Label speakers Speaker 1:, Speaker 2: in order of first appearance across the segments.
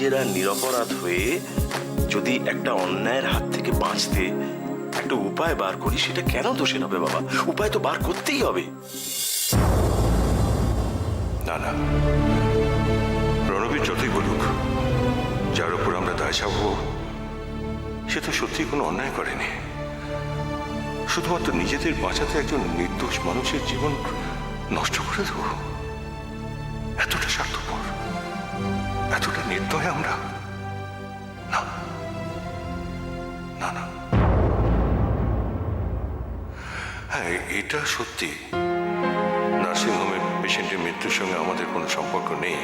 Speaker 1: নিজেরা নিরপরাধ হয়ে যদি একটা অন্যায়ের হাত থেকে বাঁচতে একটা উপায় বার করি, সেটা কেন দোষের হবে বাবা? উপায় তো বার করতেই হবে।
Speaker 2: না না, রণবীর যতই বলুক, যার উপর আমরা দায় চাপবো সে তো সত্যি কোনো অন্যায় করেনি। শুধুমাত্র নিজেদের বাঁচাতে একজন নির্দোষ মানুষের জীবন নষ্ট করে দেব? এতটা স্বার্থপর, এতটা নির্দয় আমরা? না না না। হ্যাঁ, এটা সত্যি, নার্সিংহোমের পেশেন্টের মৃত্যুর সঙ্গে আমাদের কোনো সম্পর্ক নেই।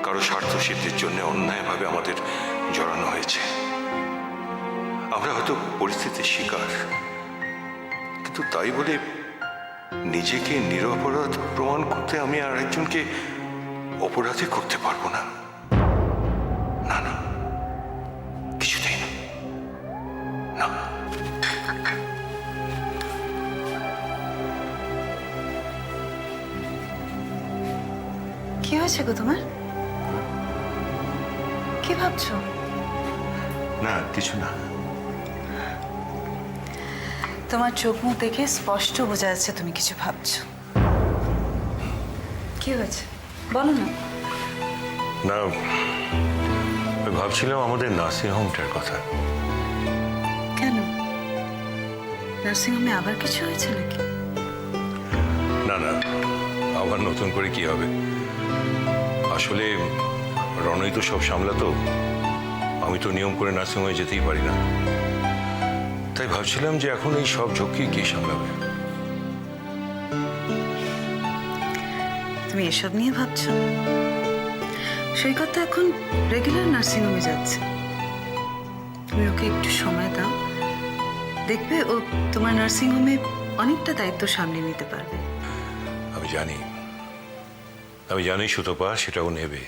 Speaker 2: কারো স্বার্থ সিদ্ধির জন্য অন্যায়ভাবে আমাদের জড়ানো হয়েছে। আমরা হয়তো পরিস্থিতির শিকার, কিন্তু তাই বলে নিজেকে নিরপরাধ প্রমাণ করতে আমি আর একজনকে অপরাধী করতে পারবো না। না না, কিছুতেই না। না।
Speaker 3: কি হয়েছে গো তোমার? কি ভাবছো?
Speaker 2: না, কিছু না।
Speaker 3: তোমার চোখ মুখ দেখে স্পষ্ট বোঝা যাচ্ছে তুমি কিছু ভাবছো। কি হয়েছে বলো না।
Speaker 2: না, ভাবছিলাম আমাদের নার্সিংহোমটার কথা।
Speaker 3: কেন, নার্সিংহোমে আবার কিছু হয়েছে নাকি?
Speaker 2: না না, আবার নতুন করে কি হবে? আসলে রণই তো সব সামলাতো, আমি তো নিয়ম করে নার্সিংহোমে যেতেই পারি না। তাই ভাবছিলাম যে এখন এই সব ঝক্কি কে সামলাবে।
Speaker 3: তুমি এসব নিয়ে ভাবছো? সৈকত তো এখন রেগুলার নার্সিংহোমে যাচ্ছে। তুমি ওকে একটু সময় দাও, দেখবে ও তোমার নার্সিংহোমে অনেকটা দায়িত্ব সামলে নিতে পারবে।
Speaker 2: আমি জানি সুতপা, সেটাও নেবে,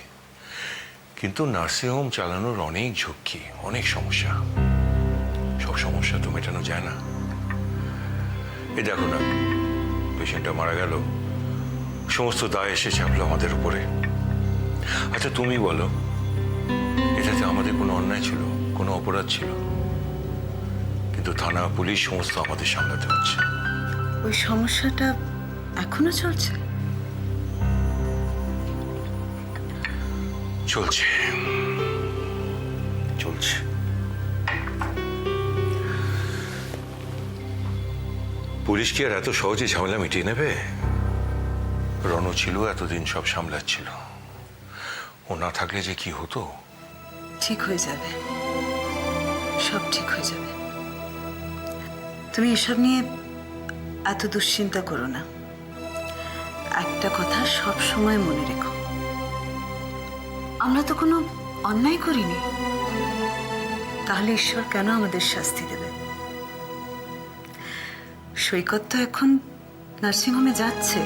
Speaker 2: কিন্তু নার্সিংহোম চালানোর অনেক ঝক্কি, অনেক সমস্যা। সব সমস্যা তো মেটানো যায় না। এই দেখো না, পেশেন্টটা মারা গেল, সমস্ত দায় এসে চাপলো আমাদের উপরে। আচ্ছা তুমি বলো, এটাতে আমাদের কোনো অন্যায় ছিল, কোনো অপরাধ ছিল? কিন্তু থানা, পুলিশ সমস্ত আমাদের সামলাতে হচ্ছে।
Speaker 3: ওই সমস্যাটা এখনো চলছে?
Speaker 2: চলছে চলছে। পুলিশ কি আর এত সহজে ঝামেলা মিটিয়ে নেবে? রণ ছিল, এতদিন সব সামলাচ্ছিল। ও না থাকলে যে কি হতো।
Speaker 3: ঠিক হয়ে যাবে, সব ঠিক হয়ে যাবে। তুমি এসব নিয়ে এত দুশ্চিন্তা করো না। একটা কথা সব সময় মনে রেখো, আমরা তো কোনো অন্যায় করিনি, তাহলে ঈশ্বর কেন আমাদের শাস্তি দেবে? সৈকত তো এখন নার্সিংহোমে যাচ্ছে,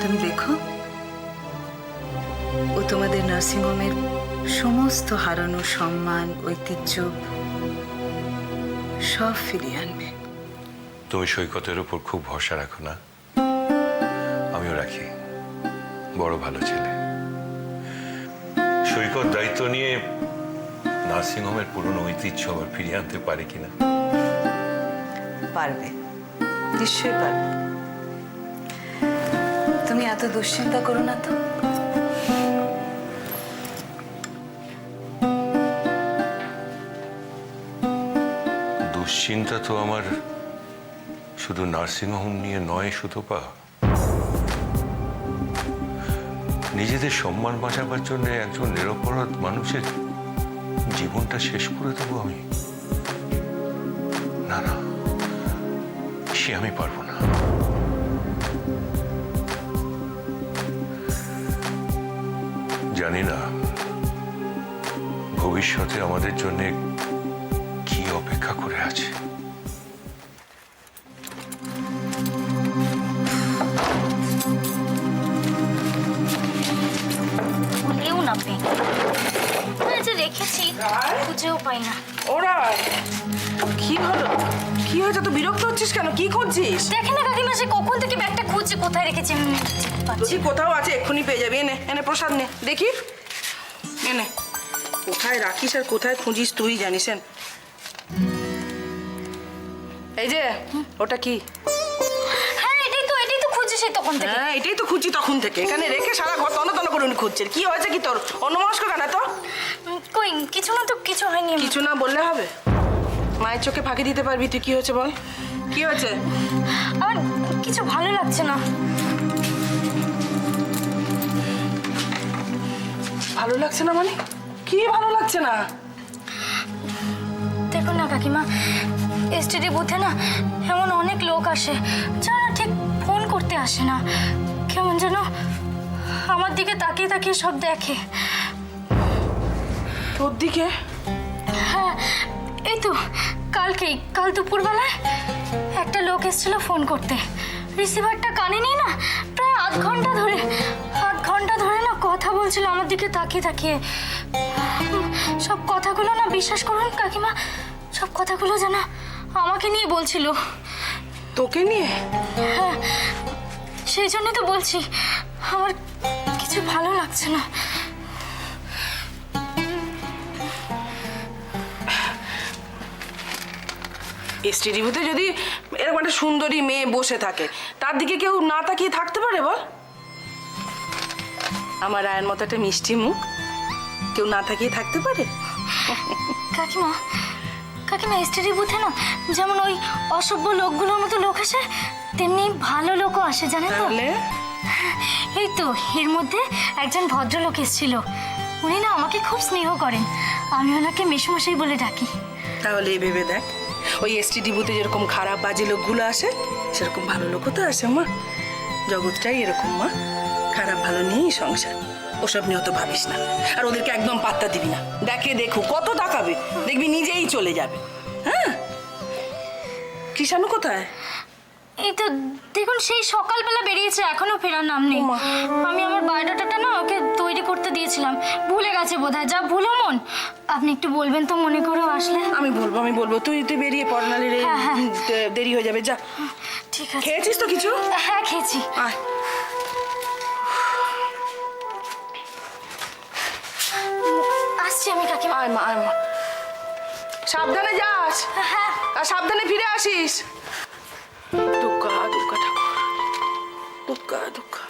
Speaker 3: তুমি দেখো ও তোমাদের নার্সিংহোমের সমস্ত হারানো সম্মান, ঐতিহ্য সব ফিরিয়ে আনবে।
Speaker 2: তুমি সৈকতের উপর খুব ভরসা রাখো না? আমিও রাখি, বড় ভালো ছেলে। সৈকত দায়িত্ব নিয়ে নার্সিংহোমের পুরনো ঐতিহ্য আবার ফিরিয়ে আনতে পারে কিনা।
Speaker 3: পারবে, নিশ্চয়ই পারবে। তুমি এত দুশ্চিন্তা করো না তো।
Speaker 2: দুশ্চিন্তা তো আমার শুধু নার্সিংহোম নিয়ে নয় সুতপা। নিজেদের সম্মান বাঁচাবার জন্য একজন নিরপরাধ মানুষের জীবনটা শেষ করে দেবো আমি? না না, সে আমি পারবো না। জানি না ভবিষ্যতে আমাদের জন্য কি অপেক্ষা করে আছে।
Speaker 4: রেখেছি, খুঁজেও পাই না।
Speaker 3: ওরা কি হলো?
Speaker 4: কি হয়েছে, তো বিরক্ত হচ্ছিস কেন? কি করছিস?
Speaker 5: দেখে না কাকিমা, সে কখন থেকে ব্যাগটা খুঁজছে, কোথায় রেখেছি আমি চিনতে পারছি
Speaker 4: যদি কোথাও আছে এক্ষুনি পেয়ে যাবি। এনে এনে প্রসাদ নে দেখি, এনে। কোথায় রাখিস আর কোথায় খুঁজিস তুই জানিস। এই যে ওটা কি?
Speaker 5: হ্যাঁ এটাই তো খুঁজছি সেই তখন থেকে।
Speaker 4: হ্যাঁ এটাই তো খুঁজছি তখন থেকে। এখানে রেখে সারা ঘর তন্ন তন্ন করে উনি খুঁজছেন। কি হয়েছে কি তোর? অন্যমনস্ক কেন তো?
Speaker 5: কই কিছু না তো, কিছু হয়নি আমার।
Speaker 4: কিছু না বললে হবে? মায়ের চোখে ফাঁকি দিতে পারবি তুই? কি হয়েছে বল, কি হয়েছে?
Speaker 5: আমার কিছু ভালো লাগছে না।
Speaker 4: ভালো লাগছে না মানে? কি ভালো লাগছে না?
Speaker 5: দেখুন না কাকিমা, এসটিডি বুথে না এমন অনেক লোক আসে যারা ঠিক ফোন করতে আসে না, কেমন যেন আমার দিকে তাকিয়ে তাকিয়ে সব দেখে।
Speaker 4: তোর দিকে?
Speaker 5: হ্যাঁ এই তো কাল দুপুরবেলায় একটা লোক এসেছিল ফোন করতে, রিসিভারটা কানে নিয়ে না প্রায় আধ ঘন্টা ধরে না কথা বলছিল আমার দিকে তাকিয়ে তাকিয়ে। সব কথাগুলো না, বিশ্বাস করুন কাকিমা, সব কথাগুলো যেন আমাকে নিয়ে বলছিল।
Speaker 4: তোকে নিয়ে?
Speaker 5: হ্যাঁ সেই জন্যই তো বলছি আমার কিছু ভালো লাগছে না।
Speaker 4: এসটিডি বুথে যদি এরকম একটা সুন্দরী মেয়ে বসে থাকে, তার দিকে কেউ না তাকিয়ে থাকতে পারে বল? আমার রায়ের মতো একটা মিষ্টি মুখ, কেউ না তাকিয়ে থাকতে পারে?
Speaker 5: কাকিমা এসটিডি বুথে না যেমন ওই অসভ্য লোকগুলোর মতো লোক আসে, তেমনি ভালো লোকও আসে জানেন তো।
Speaker 4: তাহলে
Speaker 5: এই তো এর মধ্যে একজন ভদ্রলোক এসেছিল, উনি না আমাকে খুব স্নেহ করেন, আমি ওনাকে মেশমশাই বলে ডাকি।
Speaker 4: তাহলে এই ভেবে দেখ, ওই এসটিডি বুথে যেরকম খারাপ বাজে লোকগুলো আসে, সেরকম ভালো লোকও তো আসে মা। জগৎটাই এরকম মা, খারাপ ভালো নিয়েই সংসার। ওসব নিয়ে তো ভাবিস না, আর ওদেরকে একদম পাত্তা দিবি না। দেখে দেখু কত তাকাবে, দেখবি নিজেই চলে যাবে। হ্যাঁ, কিষাণু কোথায়?
Speaker 5: এই তো দেখুন সেই সকালবেলা বেরিয়েছে, এখনো ফেরার নাম নেই।
Speaker 4: ওমা।
Speaker 5: আমি আমার বায়োডাটাটা না ওকে তৈরি করতে দিয়েছিলাম, ভুলে গেছে বোধহয়। যা ভুলো মন, আপনি একটু বলবেন তো মনে করে আসলে।
Speaker 4: আমি বলবো, তুই বেরিয়ে পড়, নালে
Speaker 5: হ্যাঁ, হ্যাঁ।
Speaker 4: দেরি হয়ে যাবে। যা,
Speaker 5: ঠিক আছে।
Speaker 4: খেয়েছিস তো কিছু?
Speaker 5: হ্যাঁ খেয়েছি।
Speaker 4: আয়।
Speaker 5: আসছি আমি কাকিমা।
Speaker 4: আয় মা, আয় মা। সাবধানে যাস,
Speaker 5: হ্যাঁ
Speaker 4: আর সাবধানে ফিরে আসিস। দুর্গা দুর্গা ঠাকুর, দুর্গা দুর্গা।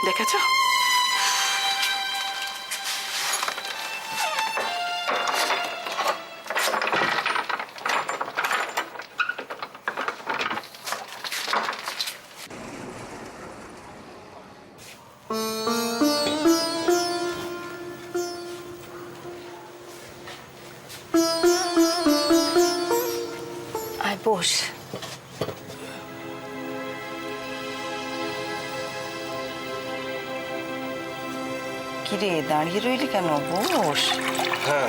Speaker 4: দেখেছ?
Speaker 3: আয় বস। কিরে দাঁড়িয়ে রইলি কেন? বস।
Speaker 2: হ্যাঁ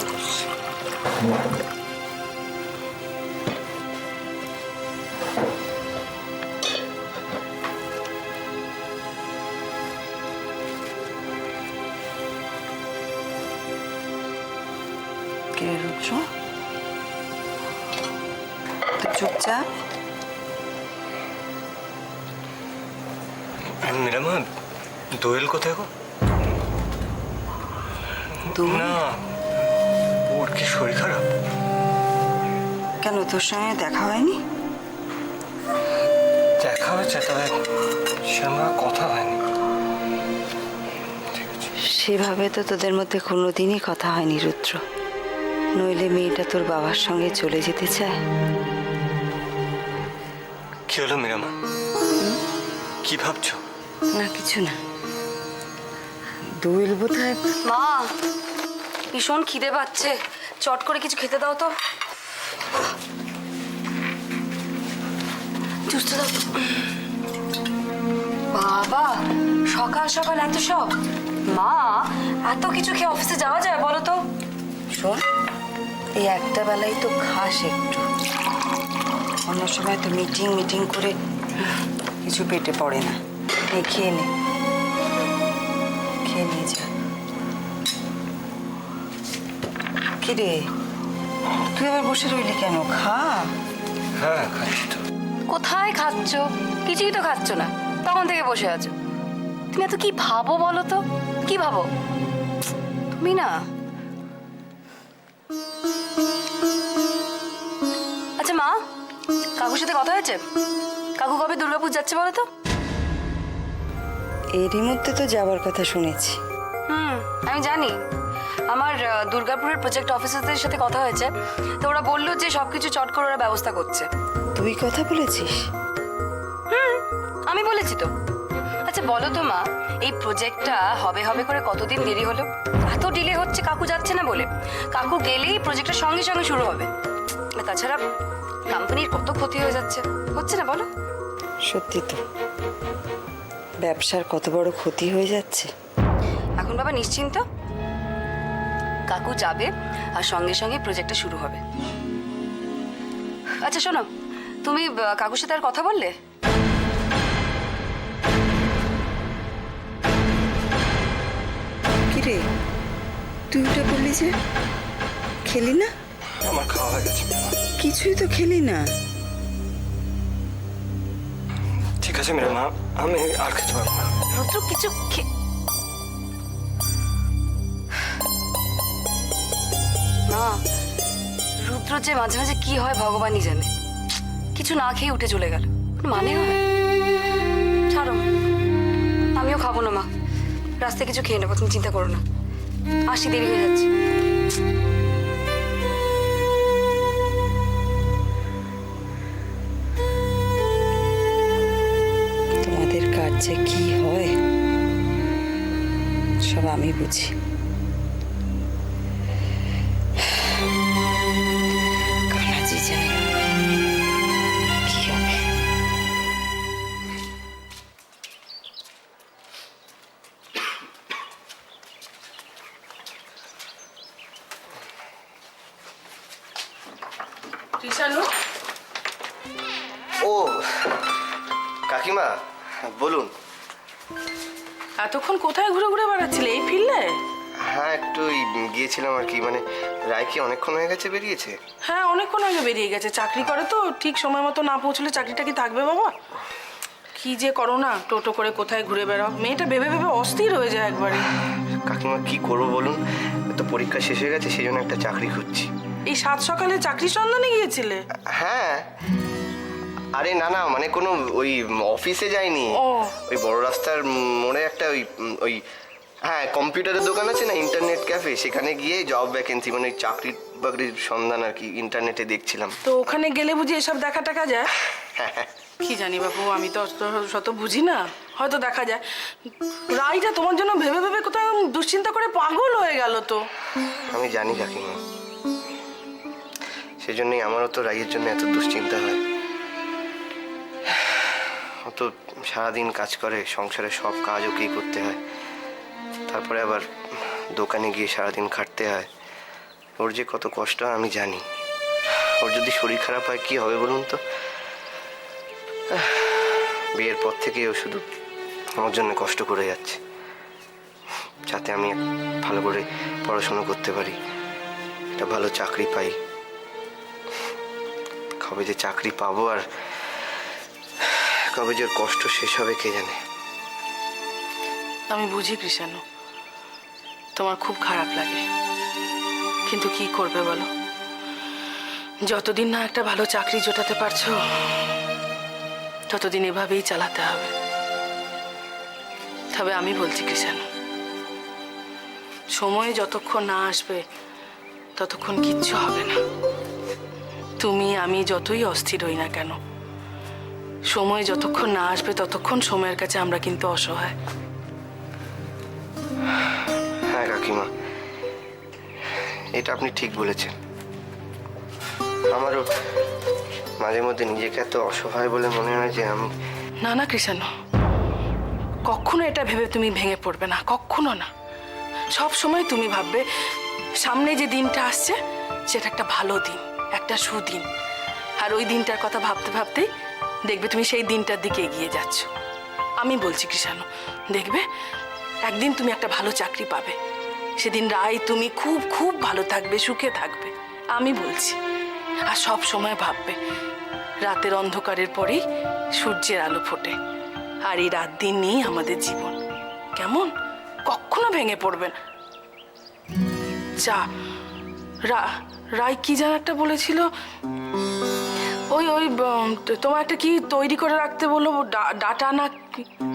Speaker 3: কিরে রুদ্র, তুই চুপচাপ?
Speaker 6: নীলামা, দোয়েল কোথায় গো? না, ওর কি শরীর খারাপ?
Speaker 3: কেন, তোর সঙ্গে দেখা হয়নি?
Speaker 6: দেখা হয়েছে, তবে সেরকম কথা হয়নি।
Speaker 3: সেভাবে তো তোদের মধ্যে কোনোদিনই কথা হয়নি রুদ্র, নইলে মেয়েটা তোর বাবার সঙ্গে চলে যেতে চায়।
Speaker 6: কি হলো মীরামা, কি ভাবছো?
Speaker 3: না কিছু না। দোয়েল বোধহয়।
Speaker 5: মা, ভীষণ খিদে পাচ্ছে, চট করে কিছু খেতে দাও তো। জুসটা দাও তো। বাবা, সকাল সকাল এত সব? মা, এত কিছু খেয়ে অফিসে যাওয়া যায় বলো তো?
Speaker 3: শোন, এই একটা বেলায় তো খাস একটু, অন্য সময় তো মিটিং করে কিছু পেটে পড়ে না। খেয়ে নিয়ে যা। কিরে তুই আবার বসে রইলি কেন? খা।
Speaker 6: হ্যাঁ খাচ্ছি তো।
Speaker 7: কোথায় খাচ্ছ? কিছুই তো খাচ্ছ না, তখন থেকে বসে আছো। তুমি এত কি ভাবো বলো তো? কি ভাবো তুমি? না আচ্ছা মা, কাকুর সাথে কথা হয়েছে? কাকু কবে দুর্গাপুর যাচ্ছে বলো তো?
Speaker 3: এরই মধ্যে তো যাবার কথা শুনেছি।
Speaker 7: আমি জানি। আমার দুর্গাপুরের প্রজেক্ট অফিসারদের সাথে কথা হয়েছে, তো ওরা বললো যে সবকিছু চট করে ওরা ব্যবস্থা করছে।
Speaker 3: তুই কথা বলেছিস?
Speaker 7: আমি বলেছি তো। আচ্ছা বলো তো মা, এই প্রজেক্টটা হবে হবে করে কতদিন দেরি হলো? এত ডিলে হচ্ছে কাকু যাচ্ছে না বলে। কাকু গেলেই প্রজেক্টটা সঙ্গে সঙ্গে শুরু হবে। আর তাছাড়া কোম্পানির কত ক্ষতি হয়ে যাচ্ছে, হচ্ছে না বলো?
Speaker 3: সত্যি তো, ব্যবসার কত বড় ক্ষতি হয়ে যাচ্ছে।
Speaker 7: এখন বাবা নিশ্চিন্ত, কাকু যাবে আর সঙ্গে সঙ্গে প্রজেক্টটা শুরু হবে। আচ্ছা শোনো, তুমি কাকুর সাথে আর কথা বললে?
Speaker 3: কিরে তুই ওটা বললি যে খেলি না?
Speaker 6: আমার খাওয়া হয়ে গেছে মীরা।
Speaker 3: কিছুই তো খেলি না।
Speaker 6: ঠিক আছে মীরা মা, আমি আর খেতে পারবো না।
Speaker 7: রুদ্র কিছু না, রুদ্র যে মাঝে মাঝে কি হয় ভগবানই জানে। কিছু না খেয়ে উঠে চলে গেল, কোনো মানে হয়? ছাড়ো, আমিও খাবো না মা, রাস্তায় কিছু খেয়ে নেবো, তুমি চিন্তা করো না। আসি, দেরি হয়ে যাচ্ছে।
Speaker 3: তোমাদের কাজ যে কি হয় সব আমি বুঝি। কানাজি জানে কি হবে।
Speaker 4: কৃষাণু,
Speaker 8: ও কাকিমা বলুন।
Speaker 4: এতক্ষণ কোথায় ঘুরে ঘুরে বেড়াচ্ছিলে? এই ফিরলে?
Speaker 8: হ্যাঁ একটু গিয়েছিলাম আর কি, মানে রায় কি অনেকক্ষণ হয়ে গেছে বেরিয়েছে?
Speaker 4: হ্যাঁ অনেকক্ষণ আগে বেরিয়ে গেছে। চাকরি করে তো, ঠিক সময় মতো না পৌঁছলে চাকরিটা কি থাকবে বাবা? কি যে করো না, টোটো করে কোথায় ঘুরে বেড়াও। মেয়েটা ভেবে ভেবে অস্থির হয়ে যায় একবারে।
Speaker 8: কাকিমা কি করবো বলুন, তো পরীক্ষা শেষ হয়ে গেছে, সেই জন্য একটা চাকরি খুঁজছি।
Speaker 4: এই সাত সকালে চাকরির সন্ধানে গিয়েছিলে?
Speaker 8: হ্যাঁ আরে না না, মানে কোনো ওই অফিসে যাইনি।
Speaker 4: ও।
Speaker 8: ওই বড় রাস্তার মোড়ে একটা ওই হ্যাঁ কম্পিউটারের দোকান আছে না, ইন্টারনেট ক্যাফে, সেখানে গিয়ে জব ভ্যাকেন্সি মানে ওই চাকরি বাকরির সন্ধান আর কি ইন্টারনেটে দেখছিলাম।
Speaker 4: তো ওখানে গেলে বুঝি এসব দেখা টাকা যায়? কি জানি বাবু, আমি তো শত বুঝি না, হয়তো দেখা যায়। রাইটা তোমার জন্য ভেবে ভেবে কোথাও দুশ্চিন্তা করে পাগল হয়ে গেল তো।
Speaker 8: আমি জানি কাকিমা, সেজন্যই আমারও তো রাইয়ের জন্য এত দুশ্চিন্তা হয়। ও তো সারাদিন কাজ করে, সংসারের সব কাজ ওকেই করতে হয়, তারপরে আবার দোকানে গিয়ে সারাদিন খাটতে হয়। ওর যে কত কষ্ট আমি জানি। ওর যদি শরীর খারাপ হয় কি হবে বলুন তো? বিয়ের পর থেকে ও শুধু আমার জন্য কষ্ট করে যাচ্ছে, যাতে আমি ভালো করে পড়াশোনা করতে পারি, একটা ভালো চাকরি পাই। কবে যে চাকরি পাবো আর কবে যে ওর কষ্ট শেষ হবে কে জানে।
Speaker 4: আমি বুঝি কৃষাণু, তোমার খুব খারাপ লাগে, কিন্তু কি করবে বলো? যতদিন না একটা ভালো চাকরি জোটাতে পারছো ততদিন এভাবেই চালাতে হবে। তবে আমি বলছি কৃষাণু, সময় যতক্ষণ না আসবে ততক্ষণ কিচ্ছু হবে না। তুমি আমি যতই অস্থির হই না কেন, সময় যতক্ষণ না আসবে ততক্ষণ সময়ের কাছে আমরা কিন্তু অসহায়।
Speaker 8: হ্যাঁ কাকিমা, এটা আপনি ঠিক বলেছেন। আমারও মাঝে মধ্যে নিজেকে এত অসহায় বলে মনে হয় যে আমি...
Speaker 4: না না কৃষাণু, কখনো এটা ভেবে তুমি ভেঙে পড়বে না, কখনো না। সব সময় তুমি ভাববে সামনে যে দিনটা আসছে সেটা একটা ভালো দিন, একটা সুদিন। আর ওই দিনটার কথা ভাবতে ভাবতেই দেখবে তুমি সেই দিনটার দিকে এগিয়ে যাচ্ছ। আমি বলছি কৃষাণু, দেখবে একদিন তুমি একটা ভালো চাকরি পাবে, সেদিন রায় তুমি খুব খুব ভালো থাকবে, সুখে থাকবে, আমি বলছি। আর সব সময় ভাববে রাতের অন্ধকারের পরেই সূর্যের আলো ফোটে, আর এই রাত দিন নিয়েই আমাদের জীবন। কেমন? কখনো ভেঙে পড়বে না। যা রায় কি যেন একটা বলেছিল, ওই ওই তোমার একটা কি তৈরি করে রাখতে বললো, ডাটা না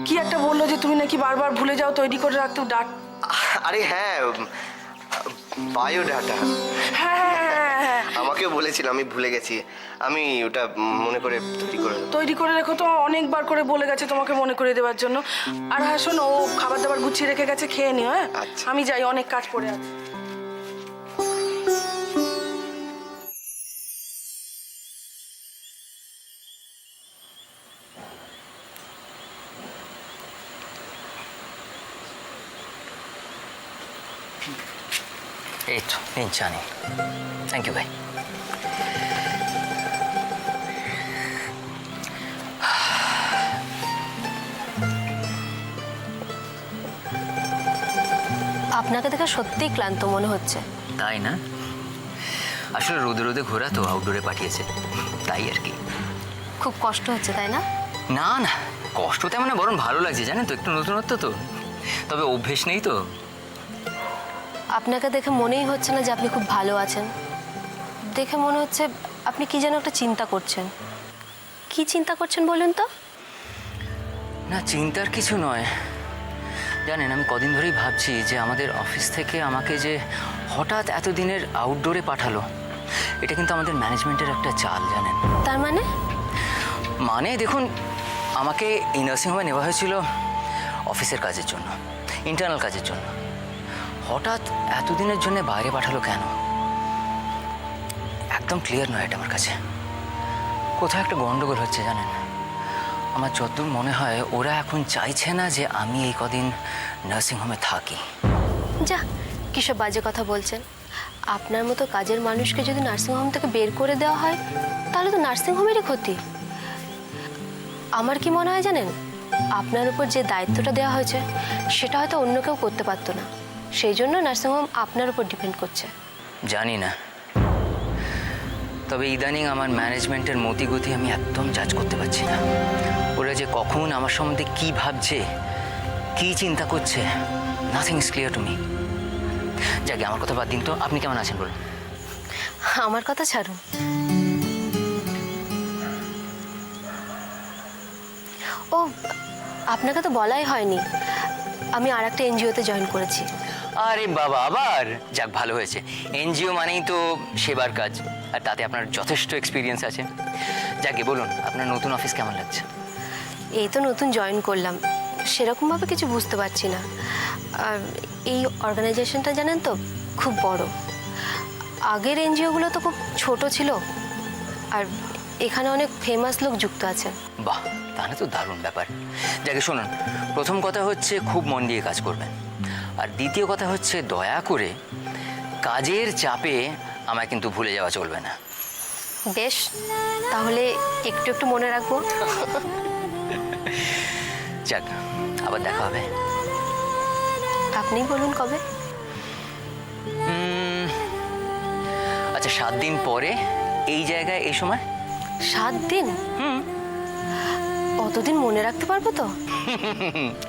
Speaker 4: কি একটা বললো যে তুমি নাকি বারবার ভুলে যাও তৈরি করে রাখতে।
Speaker 8: আরে হ্যাঁ, বায়োডাটা।
Speaker 4: হ্যাঁ,
Speaker 8: আমাকেও বলেছিল, আমি ভুলে গেছি। আমি ওটা মনে করে
Speaker 4: তৈরি করে রেখো। তো অনেকবার করে বলে গেছে তোমাকে মনে করে দেওয়ার জন্য। আর হ্যাঁ শোনো, ও খাবার দাবার গুছিয়ে রেখে গেছে, খেয়ে নিও। হ্যাঁ
Speaker 8: আচ্ছা।
Speaker 4: আমি যাই, অনেক কাজ পড়ে আছে।
Speaker 9: এই তো নিন জানি। থ্যাংক ইউ ভাই।
Speaker 10: আপনাকে দেখে সত্যিই ক্লান্ত মনে হচ্ছে।
Speaker 9: তাই না? আসলে রোদে রোদে ঘোরা তো, আউটডোরে পাঠিয়েছে, তাই আর কি।
Speaker 10: খুব কষ্ট হচ্ছে তাই না?
Speaker 9: না না, কষ্ট তেমন না, বরং ভালো লাগছে জানেন তো, একটু নতুনত্ব তো, তবে অভ্যেস নেই তো।
Speaker 10: আপনাকে দেখে মনেই হচ্ছে না যে আপনি খুব ভালো আছেন। দেখে মনে হচ্ছে আপনি কি যেন একটা চিন্তা করছেন। কি চিন্তা করছেন বলুন তো?
Speaker 9: না, চিন্তার কিছু নয়। জানেন, আমি কদিন ধরেই ভাবছি যে আমাদের অফিস থেকে আমাকে যে হঠাৎ এতদিনের আউটডোরে পাঠালো, এটা কিন্তু আমাদের ম্যানেজমেন্টের একটা চাল, জানেন।
Speaker 10: তার মানে?
Speaker 9: মানে দেখুন, আমাকে এই নার্সিংহোমে নেওয়া হয়েছিল অফিসের কাজের জন্য, ইন্টারনাল কাজের জন্য। হঠাৎ এতদিনের জন্য বাইরে পাঠালো কেন? একদম ক্লিয়ার নয় এটা আমার কাছে। কোথাও একটা গন্ডগোল হচ্ছে জানেন। আমার যতদূর মনে হয় ওরা এখন চাইছে না যে আমি এই কদিন নার্সিংহোমে থাকি।
Speaker 10: যা, কিসব বাজে কথা বলছেন। আপনার মতো কাজের মানুষকে যদি নার্সিংহোম থেকে বের করে দেওয়া হয় তাহলে তো নার্সিংহোমেরই ক্ষতি। আমার কি মনে হয় জানেন, আপনার উপর যে দায়িত্বটা দেওয়া হয়েছে সেটা হয়তো অন্য কেউ করতে পারতো না, সেই জন্য নার্সিংহোম আপনার উপর ডিপেন্ড করছে।
Speaker 9: জানি না, তবে ইদানিং আমার ম্যানেজমেন্টের মতিগতি আমি একদম জাজ করতে পারছি না। ওরা যে কখন আমার সম্বন্ধে কি ভাবছে, কি চিন্তা করছে, nothing is clear to me. যাকে আমার কথা বাদ দিন তো, আপনি কেমন আছেন বলুন?
Speaker 10: আমার কথা ছাড়ুন। ও, আপনাকে তো বলাই হয়নি, আমি আর একটা এনজিওতে জয়েন করেছি।
Speaker 9: আরে বাবা, আবার? যাক, ভালো হয়েছে। এনজিও মানেই তো সেবার কাজ, আর তাতে আপনার যথেষ্ট এক্সপিরিয়েন্স আছে। যাকে বলুন, আপনার নতুন অফিস কেমন লাগছে?
Speaker 10: এই তো নতুন জয়েন করলাম, সেরকমভাবে কিছু বুঝতে পারছি না। আর এই অর্গানাইজেশনটা জানেন তো খুব বড়। আগের এনজিওগুলো তো খুব ছোট ছিল, আর এখানে অনেক ফেমাস লোক যুক্ত আছেন।
Speaker 9: বাহ, তাহলে তো দারুণ ব্যাপার। যাকে শুনুন, প্রথম কথা হচ্ছে খুব মন দিয়ে কাজ করবেন, আর দ্বিতীয় কথা হচ্ছে দয়া করে কাজের চাপে আমায় কিন্তু ভুলে যাওয়া চলবে না।
Speaker 10: বেশ, তাহলে একটু একটু মনে রাখবো।
Speaker 9: যাক, আবার দেখা হবে।
Speaker 10: আপনি বলুন কবে?
Speaker 9: আচ্ছা, 7 দিন পরে এই জায়গায় এই সময়।
Speaker 10: 7 দিন? অতদিন মনে রাখতে পারবো তো?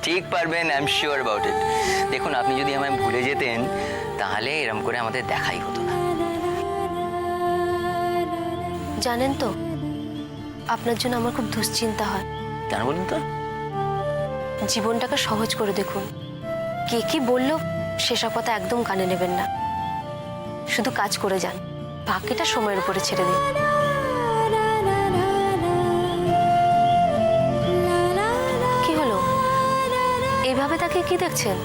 Speaker 9: ঠিক পারবেন, I am sure about it. দেখুন, আপনি যদি আমায় ভুলে যেতেন তাহলে এরম করে আমাদের দেখাই হতো না।
Speaker 10: জানেন তো, আপনার জন্য আমার খুব দুশ্চিন্তা হয়।
Speaker 9: কেন বলুন তো?
Speaker 10: জীবনটাকে সহজ করে দেখুন। কে কি বললো সেসব কথা একদম কানে নেবেন না, শুধু কাজ করে যান, বাকিটা সময়ের উপরে ছেড়ে দিন। কি হলো, এইভাবে তাকে কি দেখছেন?